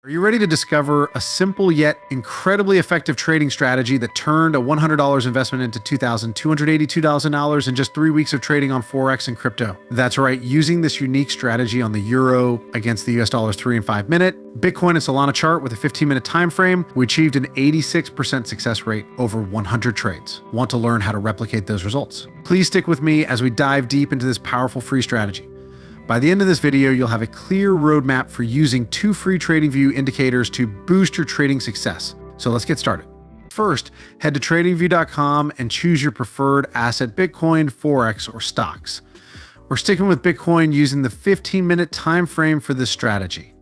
Are you ready to discover a simple yet incredibly effective trading strategy that turned a $100 investment into $2,282 in just 3 weeks of trading on Forex and crypto? That's right, using this unique strategy on the euro against the US dollar's 3 and 5 minute, Bitcoin and Solana chart with a 15-minute time frame, we achieved an 86% success rate over 100 trades. Want to learn how to replicate those results? Please stick with me as we dive deep into this powerful free strategy. By the end of this video, you'll have a clear roadmap for using 2 free TradingView indicators to boost your trading success. So let's get started. First, head to tradingview.com and choose your preferred asset: Bitcoin, Forex, or stocks. We're sticking with Bitcoin using the 15-minute time frame for this strategy.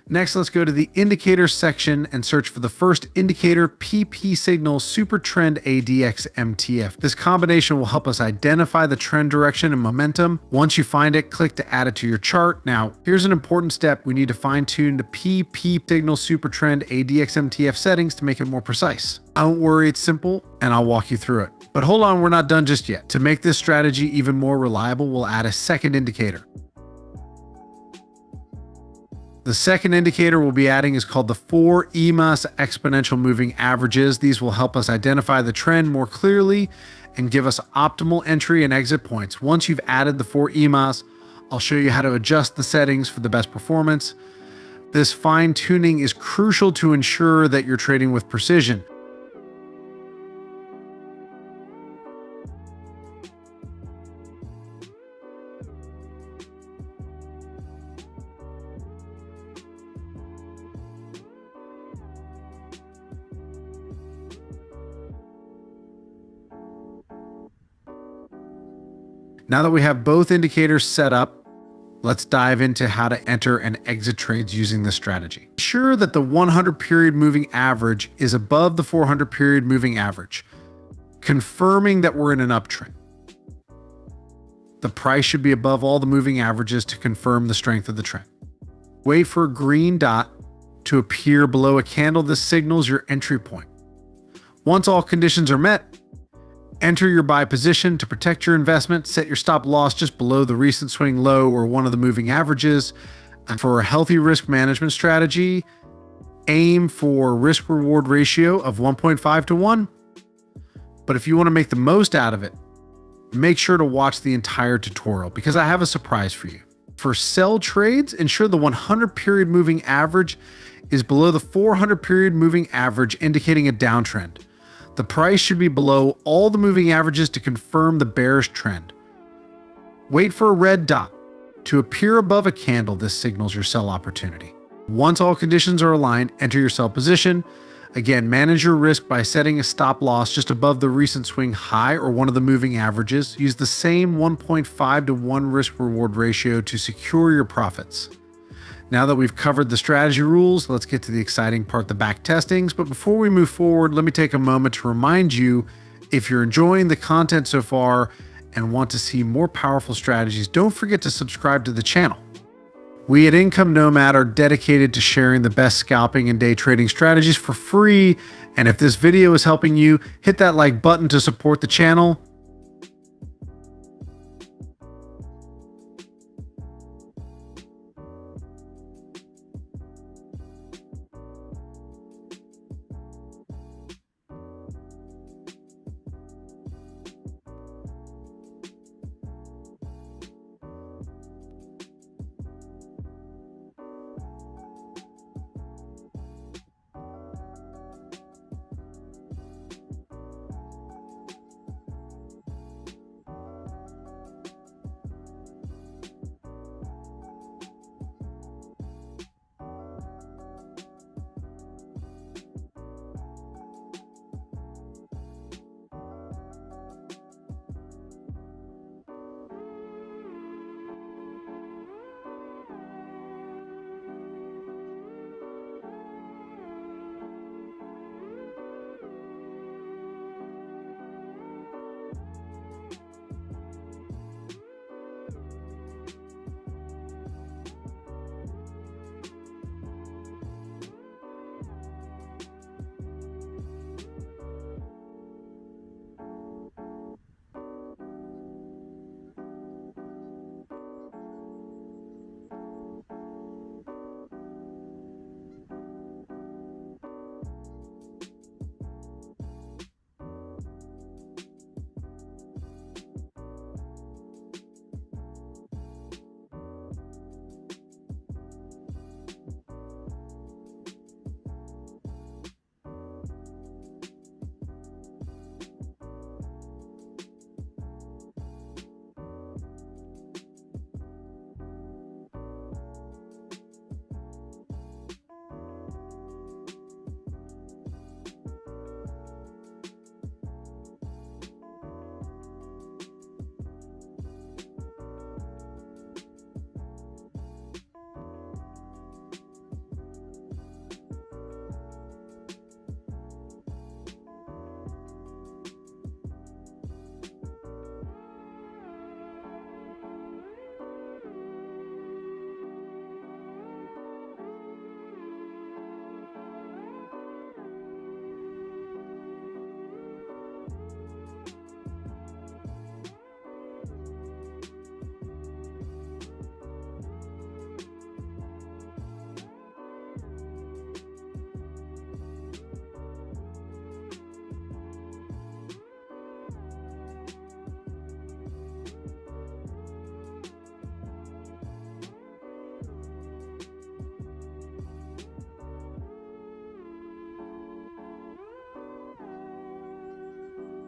Next, let's go to the indicators section and search for the first indicator, PP signal super trend ADX MTF. This combination will help us identify the trend direction and momentum. Once you find it, click to add it to your chart. Now, here's an important step. We need to fine-tune the PP signal super trend ADX MTF settings to make it more precise. Don't worry, it's simple, and I'll walk you through it. But hold on, we're not done just yet. To make this strategy even more reliable, we'll add a second indicator. The second indicator we'll be adding is called the 4 EMAS exponential moving averages. These will help us identify the trend more clearly and give us optimal entry and exit points. Once you've added the 4 EMAS, I'll show you how to adjust the settings for the best performance. This fine tuning is crucial to ensure that you're trading with precision. Now that we have both indicators set up, let's dive into how to enter and exit trades using this strategy. Ensure that the 100 period moving average is above the 400 period moving average, confirming that we're in an uptrend. The price should be above all the moving averages to confirm the strength of the trend. Wait for a green dot to appear below a candle. This signals your entry point. Once all conditions are met, enter your buy position to protect your investment. Set your stop loss just below the recent swing low or one of the moving averages. And for a healthy risk management strategy, aim for risk reward ratio of 1.5 to 1. But if you want to make the most out of it, make sure to watch the entire tutorial because I have a surprise for you. For sell trades, ensure the 100 period moving average is below the 400 period moving average, indicating a downtrend. The price should be below all the moving averages to confirm the bearish trend. Wait for a red dot to appear above a candle. This signals your sell opportunity. Once all conditions are aligned, enter your sell position. Again, manage your risk by setting a stop loss just above the recent swing high or one of the moving averages. Use the same 1.5 to 1 risk reward ratio to secure your profits. Now that we've covered the strategy rules, let's get to the exciting part, the back testings. But before we move forward, let me take a moment to remind you, if you're enjoying the content so far and want to see more powerful strategies, don't forget to subscribe to the channel. We at Income Nomad are dedicated to sharing the best scalping and day trading strategies for free. And if this video is helping you, hit that like button to support the channel.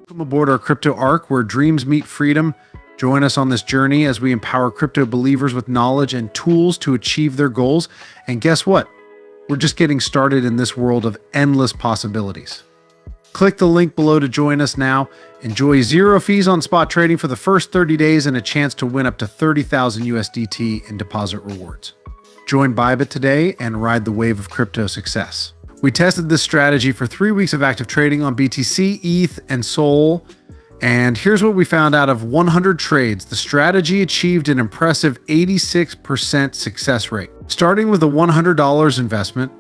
Welcome aboard our crypto arc where dreams meet freedom. Join us on this journey as we empower crypto believers with knowledge and tools to achieve their goals. And guess what? We're just getting started in this world of endless possibilities. Click the link below to join us now. Enjoy 0 fees on spot trading for the first 30 days and a chance to win up to 30,000 USDT in deposit rewards. Join Bybit today and ride the wave of crypto success. We tested this strategy for 3 weeks of active trading on BTC, ETH, and Sol. And here's what we found out of 100 trades. The strategy achieved an impressive 86% success rate. Starting with a $100 investment,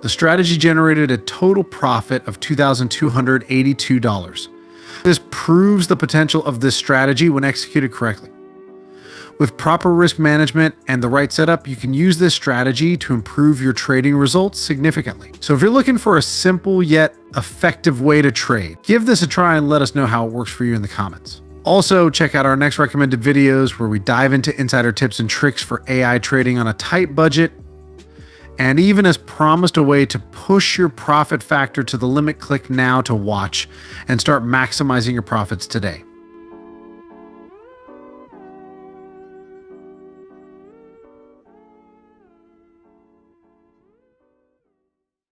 the strategy generated a total profit of $2,282. This proves the potential of this strategy when executed correctly. With proper risk management and the right setup, you can use this strategy to improve your trading results significantly. So if you're looking for a simple yet effective way to trade, give this a try and let us know how it works for you in the comments. Also, check out our next recommended videos where we dive into insider tips and tricks for AI trading on a tight budget, and even as promised, a way to push your profit factor to the limit. Click now to watch and start maximizing your profits today.